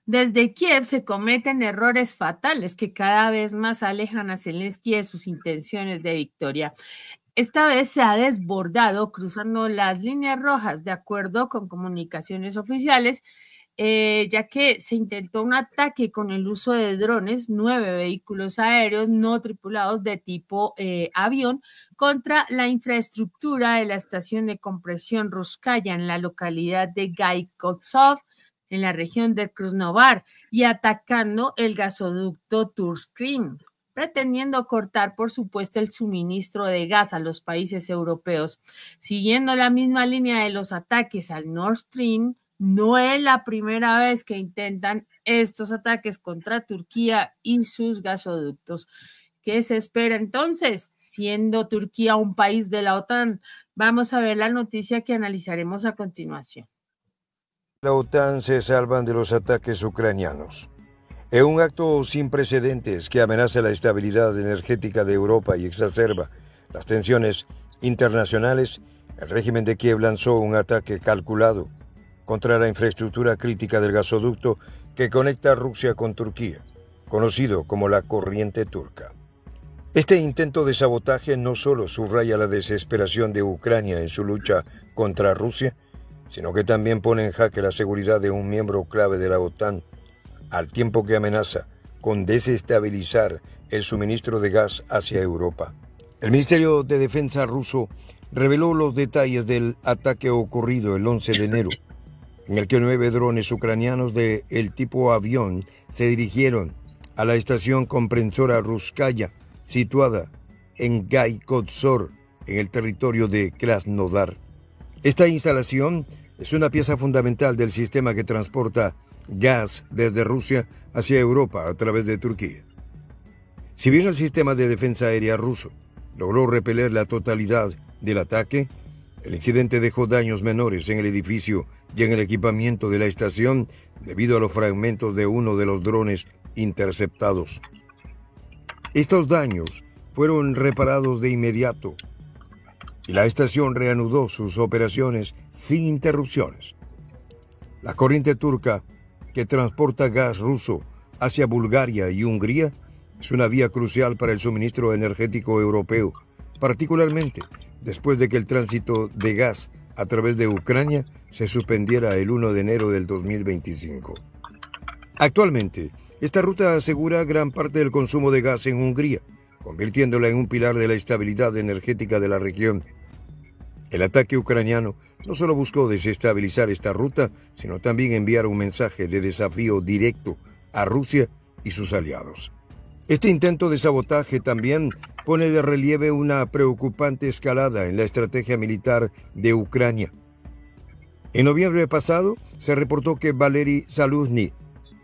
Desde Kiev se cometen errores fatales que cada vez más alejan a Zelensky de sus intenciones de victoria. Esta vez se ha desbordado cruzando las líneas rojas, de acuerdo con comunicaciones oficiales, ya que se intentó un ataque con el uso de drones, 9 vehículos aéreos no tripulados de tipo avión, contra la infraestructura de la estación de compresión Ruskaya en la localidad de Gaikotsov, en la región de Krasnodar, y atacando el gasoducto Turskrim, pretendiendo cortar, por supuesto, el suministro de gas a los países europeos. Siguiendo la misma línea de los ataques al Nord Stream, no es la primera vez que intentan estos ataques contra Turquía y sus gasoductos. ¿Qué se espera entonces? Siendo Turquía un país de la OTAN, vamos a ver la noticia que analizaremos a continuación. La OTAN se salvan de los ataques ucranianos. En un acto sin precedentes que amenaza la estabilidad energética de Europa y exacerba las tensiones internacionales, el régimen de Kiev lanzó un ataque calculado contra la infraestructura crítica del gasoducto que conecta Rusia con Turquía, conocido como la corriente turca. Este intento de sabotaje no solo subraya la desesperación de Ucrania en su lucha contra Rusia, sino que también pone en jaque la seguridad de un miembro clave de la OTAN, al tiempo que amenaza con desestabilizar el suministro de gas hacia Europa. El Ministerio de Defensa ruso reveló los detalles del ataque ocurrido el 11 de enero, en el que 9 drones ucranianos del tipo avión se dirigieron a la estación comprensora Ruskaya, situada en Gaikotsor, en el territorio de Krasnodar. Esta instalación es una pieza fundamental del sistema que transporta gas desde Rusia hacia Europa a través de Turquía. Si bien el sistema de defensa aérea ruso logró repeler la totalidad del ataque, el incidente dejó daños menores en el edificio y en el equipamiento de la estación debido a los fragmentos de uno de los drones interceptados. Estos daños fueron reparados de inmediato y la estación reanudó sus operaciones sin interrupciones. La corriente turca que transporta gas ruso hacia Bulgaria y Hungría es una vía crucial para el suministro energético europeo, particularmente después de que el tránsito de gas a través de Ucrania se suspendiera el 1 de enero del 2025. Actualmente, esta ruta asegura gran parte del consumo de gas en Hungría, convirtiéndola en un pilar de la estabilidad energética de la región. El ataque ucraniano no solo buscó desestabilizar esta ruta, sino también enviar un mensaje de desafío directo a Rusia y sus aliados. Este intento de sabotaje también pone de relieve una preocupante escalada en la estrategia militar de Ucrania. En noviembre pasado se reportó que Valery Zaluzhny,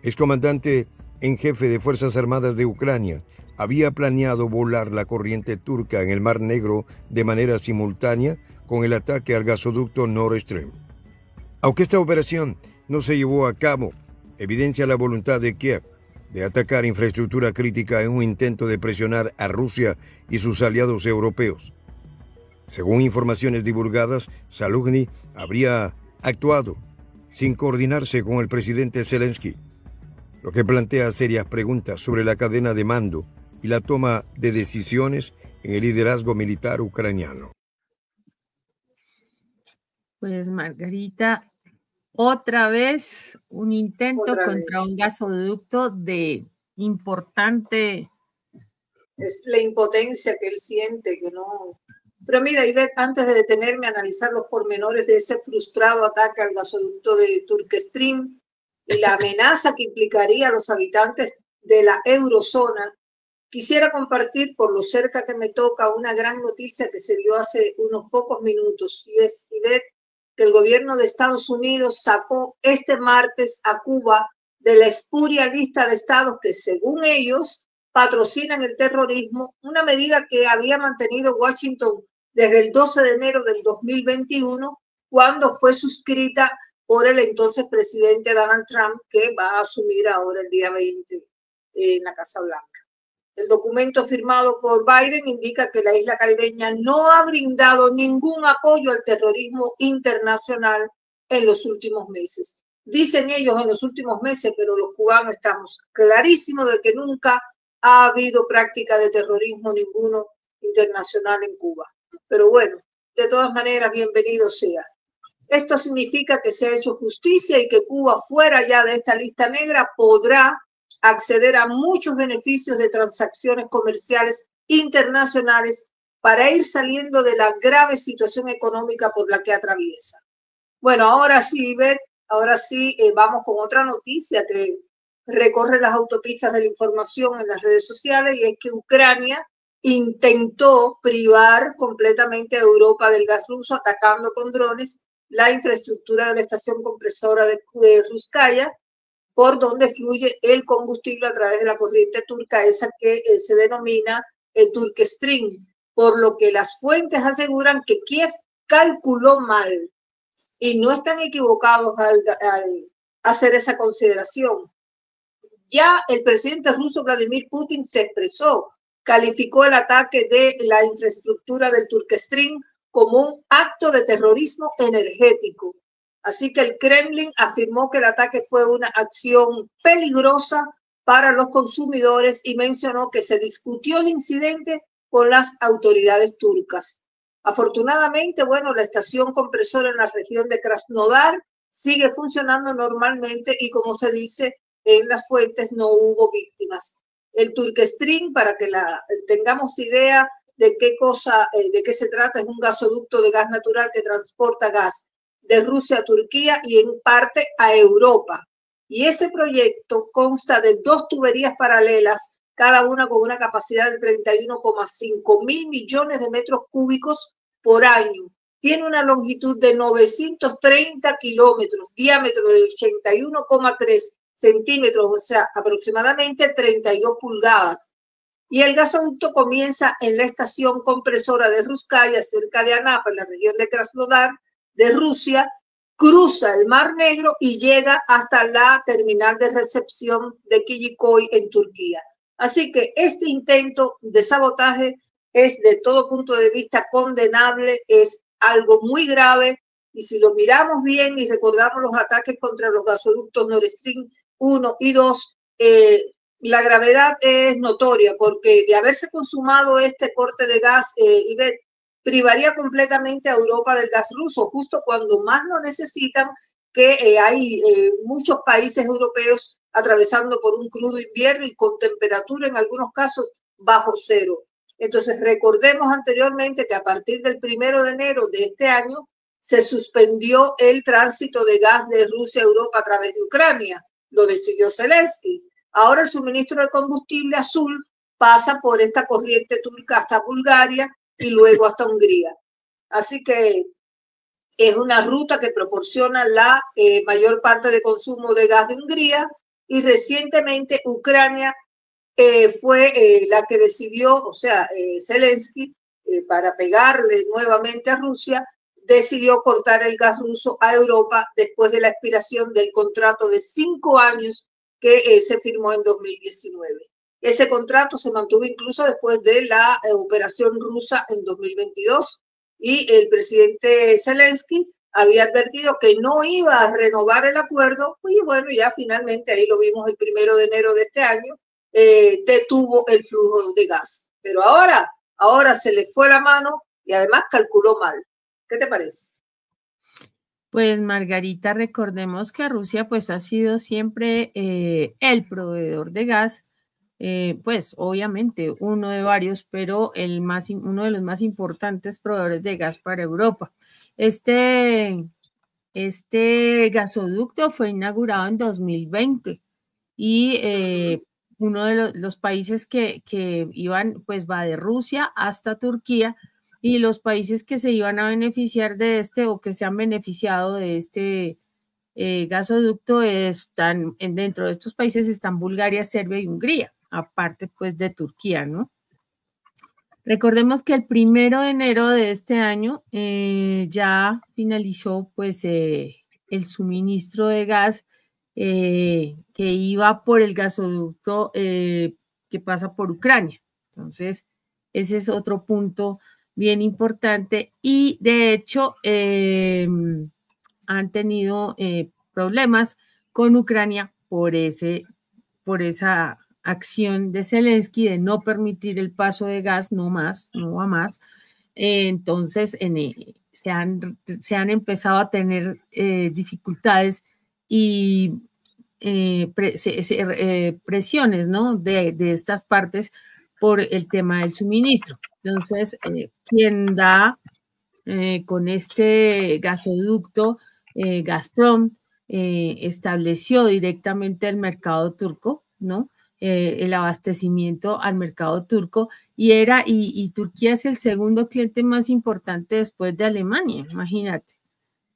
excomandante en jefe de Fuerzas Armadas de Ucrania, había planeado volar la corriente turca en el Mar Negro de manera simultánea con el ataque al gasoducto Nord Stream. Aunque esta operación no se llevó a cabo, evidencia la voluntad de Kiev de atacar infraestructura crítica en un intento de presionar a Rusia y sus aliados europeos. Según informaciones divulgadas, Zaluzhny habría actuado sin coordinarse con el presidente Zelensky, lo que plantea serias preguntas sobre la cadena de mando y la toma de decisiones en el liderazgo militar ucraniano. Pues Margarita, otra vez un intento contra un gasoducto de importante. Es la impotencia que él siente, que no. Pero mira, Ivette, antes de detenerme a analizar los pormenores de ese frustrado ataque al gasoducto de Turkstream y la amenaza que implicaría a los habitantes de la eurozona, quisiera compartir por lo cerca que me toca una gran noticia que se dio hace unos pocos minutos, y es, Ivette, que el gobierno de Estados Unidos sacó este martes a Cuba de la espuria lista de estados que, según ellos, patrocinan el terrorismo, una medida que había mantenido Washington desde el 12 de enero del 2021, cuando fue suscrita por el entonces presidente Donald Trump, que va a asumir ahora el día 20 en la Casa Blanca. El documento firmado por Biden indica que la isla caribeña no ha brindado ningún apoyo al terrorismo internacional en los últimos meses. dicen ellos en los últimos meses, pero los cubanos estamos clarísimos de que nunca ha habido práctica de terrorismo ninguno internacional en Cuba. Pero bueno, de todas maneras, bienvenido sea. Esto significa que se ha hecho justicia y que Cuba, fuera ya de esta lista negra, podrá acceder a muchos beneficios de transacciones comerciales internacionales para ir saliendo de la grave situación económica por la que atraviesa. Bueno, ahora sí, Beth, ahora sí vamos con otra noticia que recorre las autopistas de la información en las redes sociales, y es que Ucrania intentó privar completamente a Europa del gas ruso atacando con drones la infraestructura de la estación compresora de Ruskaya, por donde fluye el combustible a través de la corriente turca, esa que se denomina Turk Stream, por lo que las fuentes aseguran que Kiev calculó mal, y no están equivocados al hacer esa consideración. Ya el presidente ruso Vladimir Putin se expresó, calificó el ataque de la infraestructura del Turk Stream como un acto de terrorismo energético. Así que el Kremlin afirmó que el ataque fue una acción peligrosa para los consumidores y mencionó que se discutió el incidente con las autoridades turcas. Afortunadamente, bueno, la estación compresora en la región de Krasnodar sigue funcionando normalmente y, como se dice en las fuentes, no hubo víctimas. El Turk Stream, para que tengamos idea de qué se trata, es un gasoducto de gas natural que transporta gas de Rusia a Turquía y en parte a Europa. Y ese proyecto consta de 2 tuberías paralelas, cada una con una capacidad de 31,5 mil millones de metros cúbicos por año. Tiene una longitud de 930 kilómetros, diámetro de 81,3 centímetros, o sea, aproximadamente 32 pulgadas. Y el gasoducto comienza en la estación compresora de Ruskaya, cerca de Anapa, en la región de Krasnodar, de Rusia, cruza el Mar Negro y llega hasta la terminal de recepción de Kijikoy en Turquía. Así que este intento de sabotaje es, de todo punto de vista, condenable, es algo muy grave, y si lo miramos bien y recordamos los ataques contra los gasoductos Nord Stream 1 y 2, la gravedad es notoria, porque de haberse consumado este corte de gas, Ivette, privaría completamente a Europa del gas ruso, justo cuando más lo necesitan, que hay muchos países europeos atravesando por un crudo invierno y con temperatura en algunos casos bajo cero. Entonces, recordemos anteriormente que a partir del 1 de enero de este año se suspendió el tránsito de gas de Rusia a Europa a través de Ucrania. Lo decidió Zelensky. Ahora el suministro de combustible azul pasa por esta corriente turca hasta Bulgaria y luego hasta Hungría. Así que es una ruta que proporciona la mayor parte de consumo de gas de Hungría, y recientemente Ucrania fue la que decidió, o sea, Zelensky, para pegarle nuevamente a Rusia, decidió cortar el gas ruso a Europa después de la expiración del contrato de 5 años que se firmó en 2019. Ese contrato se mantuvo incluso después de la operación rusa en 2022, y el presidente Zelensky había advertido que no iba a renovar el acuerdo, y bueno, ya finalmente, ahí lo vimos el 1 de enero de este año, detuvo el flujo de gas. Pero ahora se le fue la mano y además calculó mal. ¿Qué te parece? Pues Margarita, recordemos que Rusia pues ha sido siempre el proveedor de gas, pues obviamente uno de varios, pero uno de los más importantes proveedores de gas para Europa. Este gasoducto fue inaugurado en 2020 y uno de los países que iban, pues va de Rusia hasta Turquía, y los países que se iban a beneficiar de o que se han beneficiado de este gasoducto están, dentro de estos países están Bulgaria, Serbia y Hungría, aparte pues de Turquía, ¿no? Recordemos que el 1 de enero de este año ya finalizó pues el suministro de gas que iba por el gasoducto que pasa por Ucrania. Entonces, ese es otro punto bien importante, y de hecho han tenido problemas con Ucrania por esa acción de Zelensky de no permitir el paso de gas, no va más. Entonces se han empezado a tener dificultades y presiones, ¿no? de estas partes por el tema del suministro. Entonces, quien da con este gasoducto, Gazprom, estableció directamente el mercado turco, ¿no? El abastecimiento al mercado turco y Turquía es el segundo cliente más importante después de Alemania, imagínate.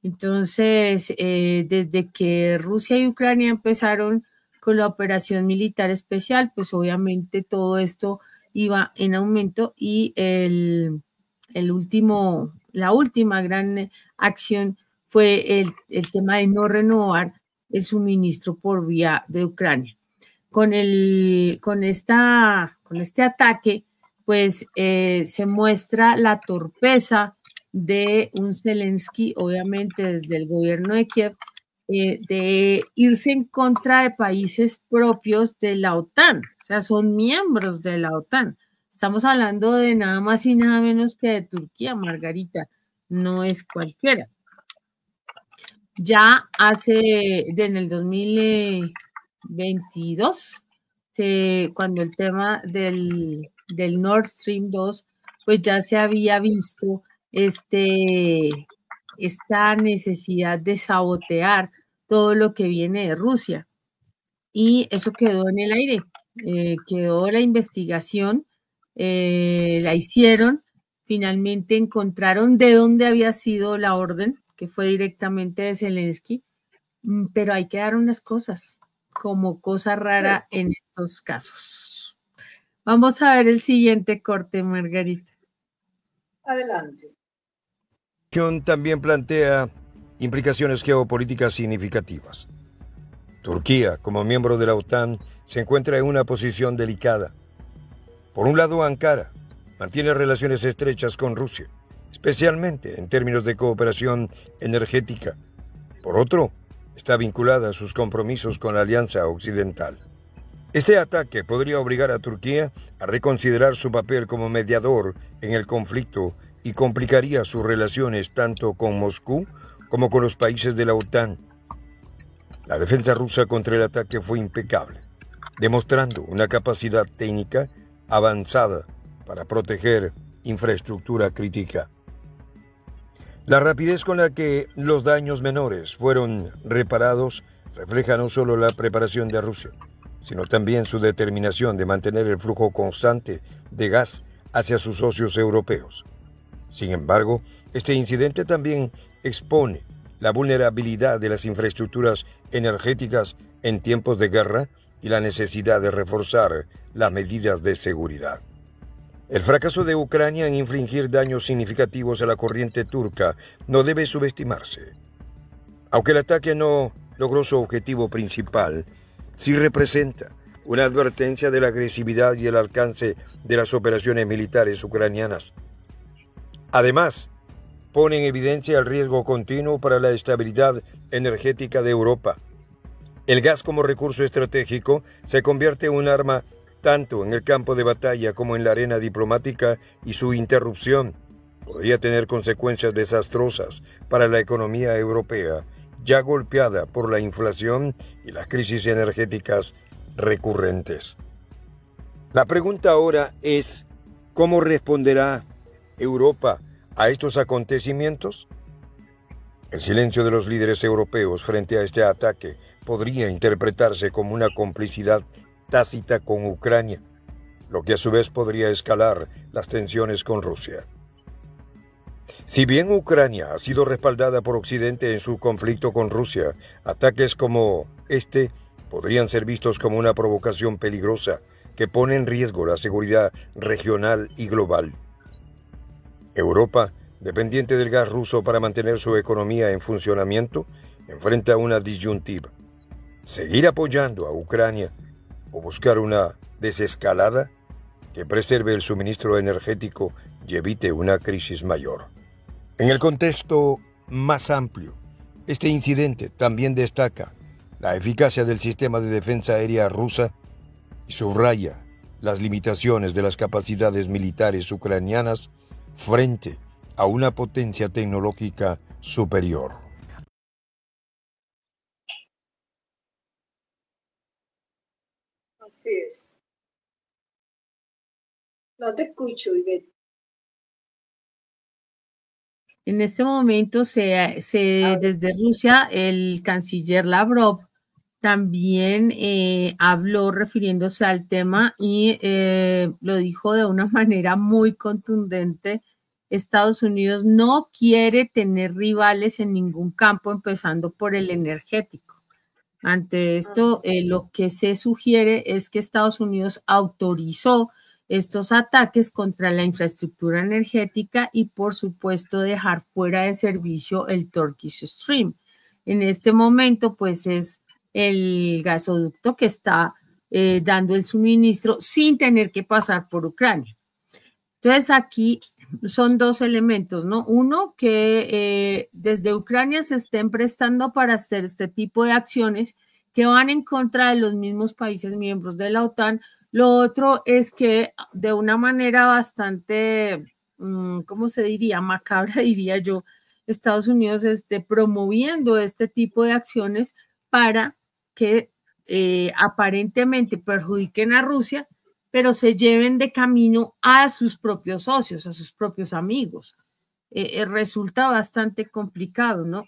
Entonces, desde que Rusia y Ucrania empezaron con la operación militar especial, pues obviamente todo esto iba en aumento y la última gran acción fue el tema de no renovar el suministro por vía de Ucrania. Con este ataque, pues se muestra la torpeza de un Zelensky, obviamente desde el gobierno de Kiev, de irse en contra de países propios de la OTAN, o sea, son miembros de la OTAN. Estamos hablando de nada más y nada menos que de Turquía, Margarita, no es cualquiera. Ya en el 2022, cuando el tema del Nord Stream 2, pues ya se había visto esta necesidad de sabotear todo lo que viene de Rusia. Y eso quedó en el aire, quedó la investigación, la hicieron, finalmente encontraron de dónde había sido la orden, que fue directamente de Zelensky, pero ahí quedaron las cosas, como cosa rara en estos casos. Vamos a ver el siguiente corte, Margarita. Adelante. También plantea implicaciones geopolíticas significativas. Turquía, como miembro de la OTAN, se encuentra en una posición delicada. Por un lado, Ankara mantiene relaciones estrechas con Rusia, especialmente en términos de cooperación energética. Por otro, está vinculada a sus compromisos con la Alianza Occidental. Este ataque podría obligar a Turquía a reconsiderar su papel como mediador en el conflicto y complicaría sus relaciones tanto con Moscú como con los países de la OTAN. La defensa rusa contra el ataque fue impecable, demostrando una capacidad técnica avanzada para proteger infraestructura crítica. La rapidez con la que los daños menores fueron reparados refleja no solo la preparación de Rusia, sino también su determinación de mantener el flujo constante de gas hacia sus socios europeos. Sin embargo, este incidente también expone la vulnerabilidad de las infraestructuras energéticas en tiempos de guerra y la necesidad de reforzar las medidas de seguridad. El fracaso de Ucrania en infligir daños significativos a la corriente turca no debe subestimarse. Aunque el ataque no logró su objetivo principal, sí representa una advertencia de la agresividad y el alcance de las operaciones militares ucranianas. Además, pone en evidencia el riesgo continuo para la estabilidad energética de Europa. El gas como recurso estratégico se convierte en un arma tanto en el campo de batalla como en la arena diplomática y su interrupción podría tener consecuencias desastrosas para la economía europea, ya golpeada por la inflación y las crisis energéticas recurrentes. La pregunta ahora es, ¿cómo responderá Europa a estos acontecimientos? El silencio de los líderes europeos frente a este ataque podría interpretarse como una complicidad tácita con Ucrania, lo que a su vez podría escalar las tensiones con Rusia. Si bien Ucrania ha sido respaldada por Occidente en su conflicto con Rusia, ataques como este podrían ser vistos como una provocación peligrosa que pone en riesgo la seguridad regional y global. Europa, dependiente del gas ruso para mantener su economía en funcionamiento, enfrenta una disyuntiva: seguir apoyando a Ucrania o buscar una desescalada que preserve el suministro energético y evite una crisis mayor. En el contexto más amplio, Este incidente también destaca la eficacia del sistema de defensa aérea rusa y subraya las limitaciones de las capacidades militares ucranianas frente a una potencia tecnológica superior. Así es. No te escucho, Ivette. En este momento desde Rusia, el canciller Lavrov también habló refiriéndose al tema y lo dijo de una manera muy contundente. Estados Unidos no quiere tener rivales en ningún campo, empezando por el energético. Ante esto, lo que se sugiere es que Estados Unidos autorizó estos ataques contra la infraestructura energética y, por supuesto, dejar fuera de servicio el Turkish Stream. En este momento, pues es el gasoducto que está dando el suministro sin tener que pasar por Ucrania. Entonces, aquí son dos elementos, ¿no? Uno, que desde Ucrania se estén prestando para hacer este tipo de acciones que van en contra de los mismos países miembros de la OTAN. Lo otro es que de una manera bastante, ¿cómo se diría? Macabra, diría yo, Estados Unidos esté promoviendo este tipo de acciones para que aparentemente perjudiquen a Rusia, pero se lleven de camino a sus propios socios, a sus propios amigos. Resulta bastante complicado, ¿no?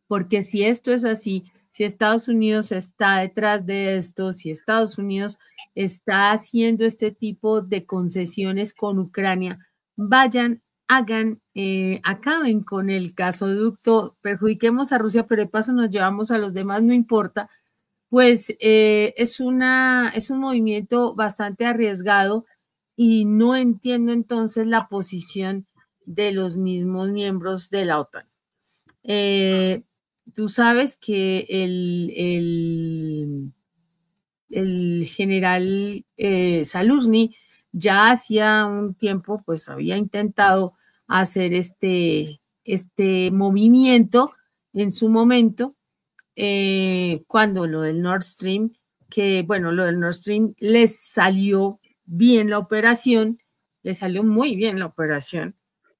Porque si esto es así, si Estados Unidos está detrás de esto, si Estados Unidos está haciendo este tipo de concesiones con Ucrania, vayan, hagan, acaben con el gasoducto, perjudiquemos a Rusia, pero de paso nos llevamos a los demás, no importa. Pues es un movimiento bastante arriesgado y no entiendo entonces la posición de los mismos miembros de la OTAN. Tú sabes que el general Zaluzny ya hacía un tiempo pues había intentado hacer este movimiento en su momento, cuando lo del Nord Stream, que bueno, lo del Nord Stream les salió bien la operación, les salió muy bien la operación,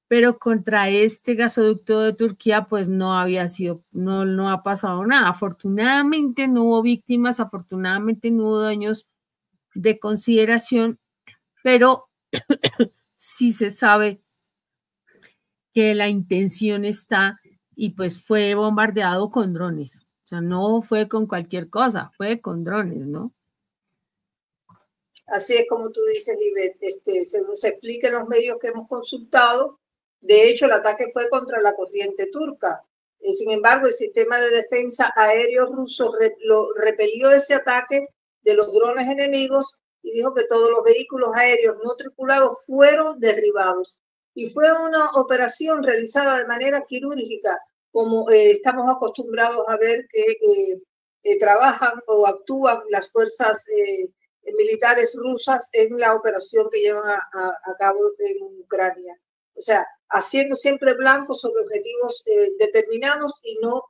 pero contra este gasoducto de Turquía pues no ha pasado nada. Afortunadamente no hubo víctimas, afortunadamente no hubo daños de consideración, pero sí se sabe que la intención está y pues fue bombardeado con drones. O sea, no fue con cualquier cosa, fue con drones, ¿no? Así es como tú dices, Ivette, según se explica en los medios que hemos consultado, de hecho el ataque fue contra la corriente turca. Sin embargo, el sistema de defensa aéreo ruso repelió ese ataque de los drones enemigos y dijo que todos los vehículos aéreos no tripulados fueron derribados. Y fue una operación realizada de manera quirúrgica, como estamos acostumbrados a ver que trabajan o actúan las fuerzas militares rusas en la operación que llevan a cabo en Ucrania. O sea, haciendo siempre blanco sobre objetivos determinados y no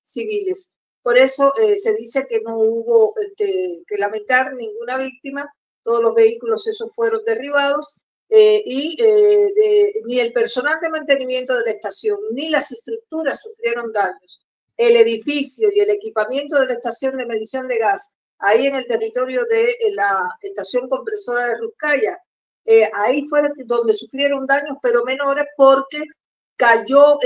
civiles. Por eso se dice que no hubo que lamentar ninguna víctima, todos los vehículos esos fueron derribados ni el personal de mantenimiento de la estación ni las estructuras sufrieron daños. El edificio y el equipamiento de la estación de medición de gas ahí en el territorio de la estación compresora de Ruskaya. Ahí fue donde sufrieron daños, pero menores, porque cayeron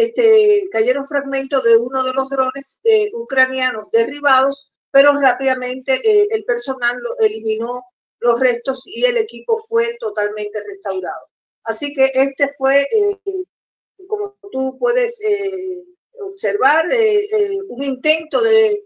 fragmentos de uno de los drones ucranianos derribados, pero rápidamente el personal eliminó los restos y el equipo fue totalmente restaurado. Así que este fue, como tú puedes observar, un intento del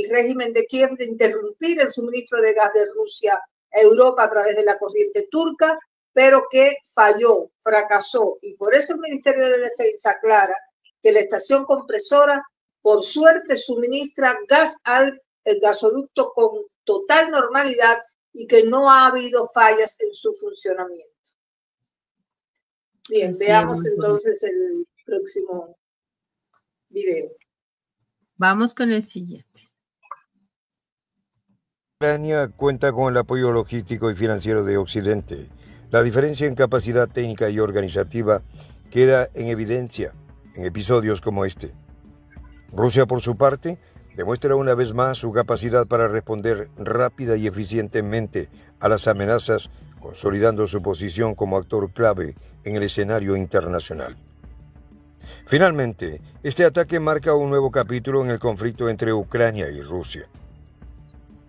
régimen de Kiev de interrumpir el suministro de gas de Rusia a Europa a través de la corriente turca, pero que falló, fracasó. Y por eso el Ministerio de Defensa aclara que la estación compresora, por suerte, suministra gas al gasoducto con total normalidad y que no ha habido fallas en su funcionamiento. Bien, veamos entonces próximo video. Vamos con el siguiente. Ucrania cuenta con el apoyo logístico y financiero de Occidente. La diferencia en capacidad técnica y organizativa queda en evidencia en episodios como este. Rusia, por su parte, demuestra una vez más su capacidad para responder rápida y eficientemente a las amenazas, consolidando su posición como actor clave en el escenario internacional. Finalmente, este ataque marca un nuevo capítulo en el conflicto entre Ucrania y Rusia.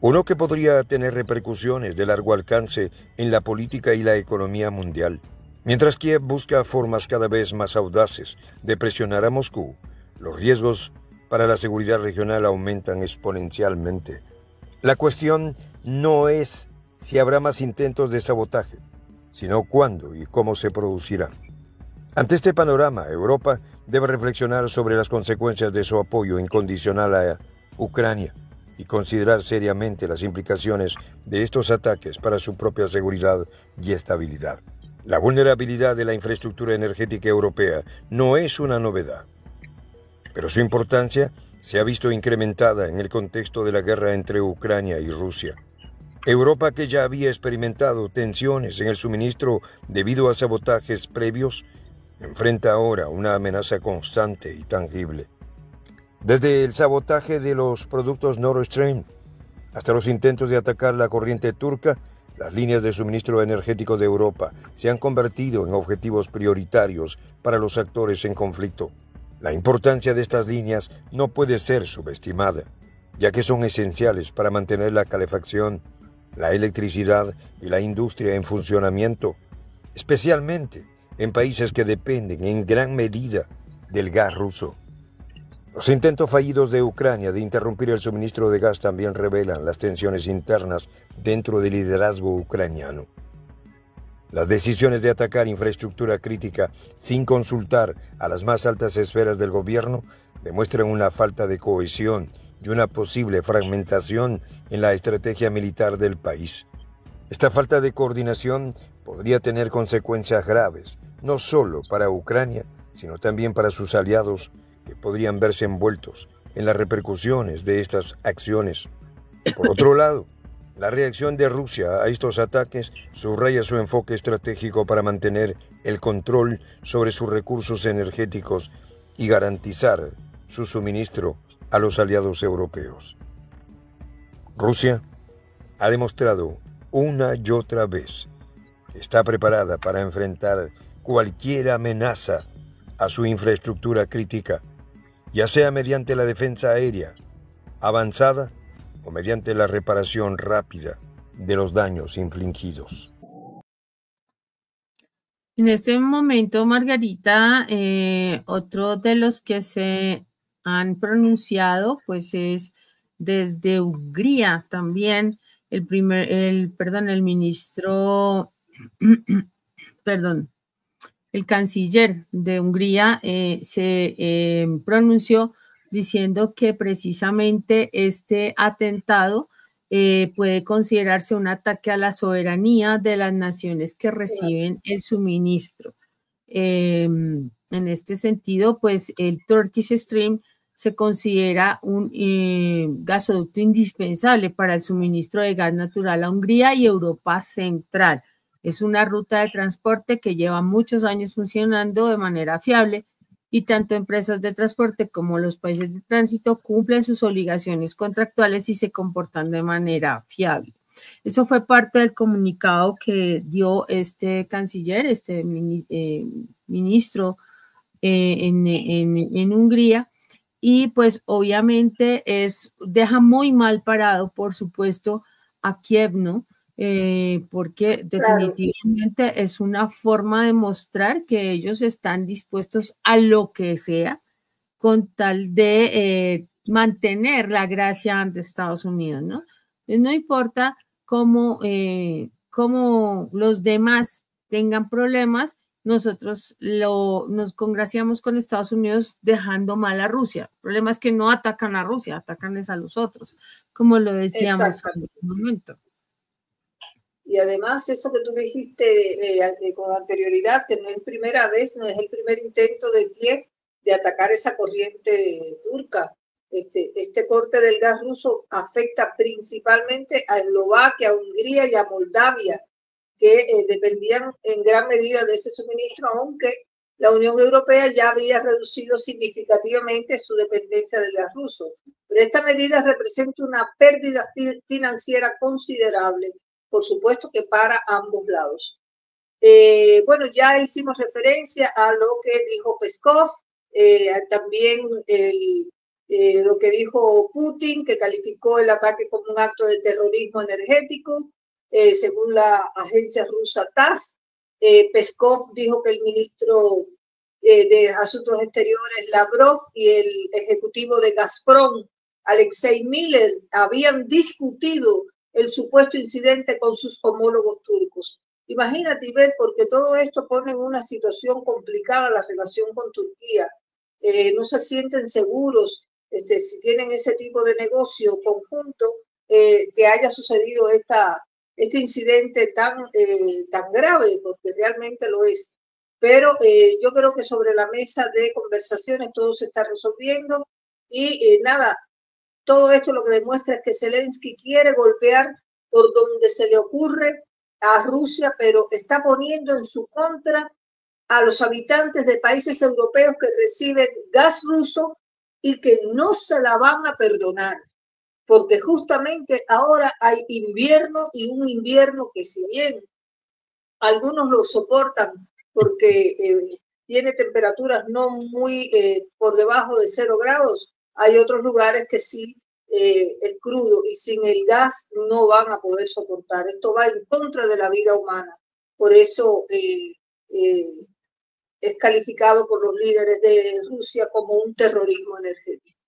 Uno que podría tener repercusiones de largo alcance en la política y la economía mundial. Mientras Kiev busca formas cada vez más audaces de presionar a Moscú, los riesgos para la seguridad regional aumentan exponencialmente. La cuestión no es si habrá más intentos de sabotaje, sino cuándo y cómo se producirán. Ante este panorama, Europa debe reflexionar sobre las consecuencias de su apoyo incondicional a Ucrania y considerar seriamente las implicaciones de estos ataques para su propia seguridad y estabilidad. La vulnerabilidad de la infraestructura energética europea no es una novedad, pero su importancia se ha visto incrementada en el contexto de la guerra entre Ucrania y Rusia. Europa, que ya había experimentado tensiones en el suministro debido a sabotajes previos, enfrenta ahora una amenaza constante y tangible. Desde el sabotaje de los productos Nord Stream hasta los intentos de atacar la corriente turca, las líneas de suministro energético de Europa se han convertido en objetivos prioritarios para los actores en conflicto. La importancia de estas líneas no puede ser subestimada, ya que son esenciales para mantener la calefacción, la electricidad y la industria en funcionamiento, especialmente en países que dependen en gran medida del gas ruso. Los intentos fallidos de Ucrania de interrumpir el suministro de gas también revelan las tensiones internas dentro del liderazgo ucraniano. Las decisiones de atacar infraestructura crítica sin consultar a las más altas esferas del gobierno demuestran una falta de cohesión y una posible fragmentación en la estrategia militar del país. Esta falta de coordinación podría tener consecuencias graves, no solo para Ucrania, sino también para sus aliados, que podrían verse envueltos en las repercusiones de estas acciones. Por otro lado, la reacción de Rusia a estos ataques subraya su enfoque estratégico para mantener el control sobre sus recursos energéticos y garantizar su suministro a los aliados europeos. Rusia ha demostrado una y otra vez que está preparada para enfrentar cualquier amenaza a su infraestructura crítica, ya sea mediante la defensa aérea avanzada o mediante la reparación rápida de los daños infligidos. En este momento, Margarita, otro de los que se han pronunciado, pues es desde Hungría también, el ministro, el canciller de Hungría se pronunció diciendo que precisamente este atentado puede considerarse un ataque a la soberanía de las naciones que reciben el suministro. En este sentido, pues el Turkish Stream se considera un gasoducto indispensable para el suministro de gas natural a Hungría y Europa Central. Es una ruta de transporte que lleva muchos años funcionando de manera fiable y tanto empresas de transporte como los países de tránsito cumplen sus obligaciones contractuales y se comportan de manera fiable. Eso fue parte del comunicado que dio este canciller, este ministro en Hungría, y pues obviamente deja muy mal parado, por supuesto, a Kiev, ¿no? Porque definitivamente es una forma de mostrar que ellos están dispuestos a lo que sea con tal de mantener la gracia ante Estados Unidos, ¿no? Entonces, no importa cómo los demás tengan problemas, nosotros nos congraciamos con Estados Unidos dejando mal a Rusia. El problema es que no atacan a Rusia, atacan a los otros, como lo decíamos en un momento. Y además eso que tú dijiste con anterioridad, que no es primera vez, no es el primer intento de Kiev de atacar esa corriente turca. Este corte del gas ruso afecta principalmente a Eslovaquia, a Hungría y a Moldavia, que dependían en gran medida de ese suministro, aunque la Unión Europea ya había reducido significativamente su dependencia del gas ruso. Pero esta medida representa una pérdida financiera considerable, por supuesto que para ambos lados. Bueno, ya hicimos referencia a lo que dijo Peskov, también lo que dijo Putin, que calificó el ataque como un acto de terrorismo energético, según la agencia rusa TASS. Peskov dijo que el ministro de Asuntos Exteriores, Lavrov, y el ejecutivo de Gazprom, Alexei Miller, habían discutido el supuesto incidente con sus homólogos turcos. Imagínate, Ivette, porque todo esto pone en una situación complicada la relación con Turquía. No se sienten seguros si tienen ese tipo de negocio conjunto, que haya sucedido este incidente tan grave, porque realmente lo es. Pero yo creo que sobre la mesa de conversaciones todo se está resolviendo y nada, todo esto lo que demuestra es que Zelensky quiere golpear por donde se le ocurre a Rusia, pero está poniendo en su contra a los habitantes de países europeos que reciben gas ruso y que no se la van a perdonar, porque justamente ahora hay invierno y un invierno que si bien algunos lo soportan porque tiene temperaturas no muy por debajo de 0 grados, hay otros lugares que sí es crudo y sin el gas no van a poder soportar. Esto va en contra de la vida humana. Por eso es calificado por los líderes de Rusia como un terrorismo energético.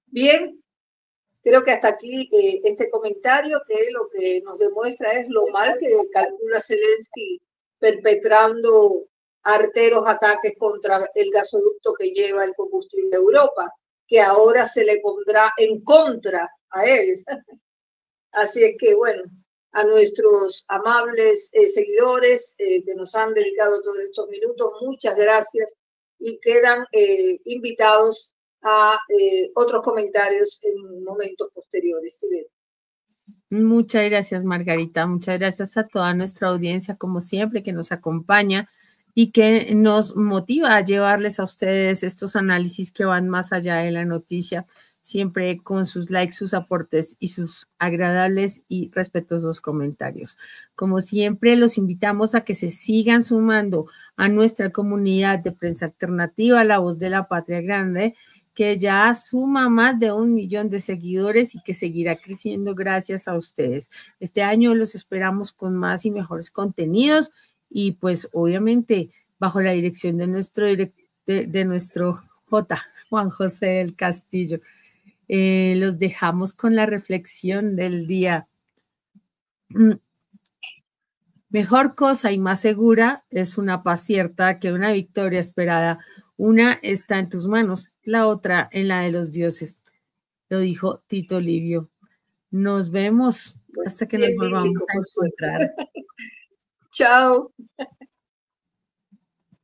Bien, creo que hasta aquí este comentario, que lo que nos demuestra es lo mal que calcula Zelensky perpetrando arteros ataques contra el gasoducto que lleva el combustible a Europa, que ahora se le pondrá en contra a él. Así es que, bueno, a nuestros amables seguidores que nos han dedicado todos estos minutos, muchas gracias y quedan invitados a otros comentarios en momentos posteriores. ¿Sí? Muchas gracias, Margarita. Muchas gracias a toda nuestra audiencia, como siempre, que nos acompaña y que nos motiva a llevarles a ustedes estos análisis que van más allá de la noticia, siempre con sus likes, sus aportes y sus agradables y respetuosos comentarios. Como siempre, los invitamos a que se sigan sumando a nuestra comunidad de prensa alternativa, La Voz de la Patria Grande, que ya suma más de 1 millón de seguidores y que seguirá creciendo gracias a ustedes. Este año los esperamos con más y mejores contenidos y pues obviamente bajo la dirección de nuestro Juan José del Castillo. Los dejamos con la reflexión del día. Mejor cosa y más segura es una paz cierta que una victoria esperada. Una está en tus manos, la otra en la de los dioses. Lo dijo Tito Livio. Nos vemos hasta que nos volvamos a encontrar. Chao.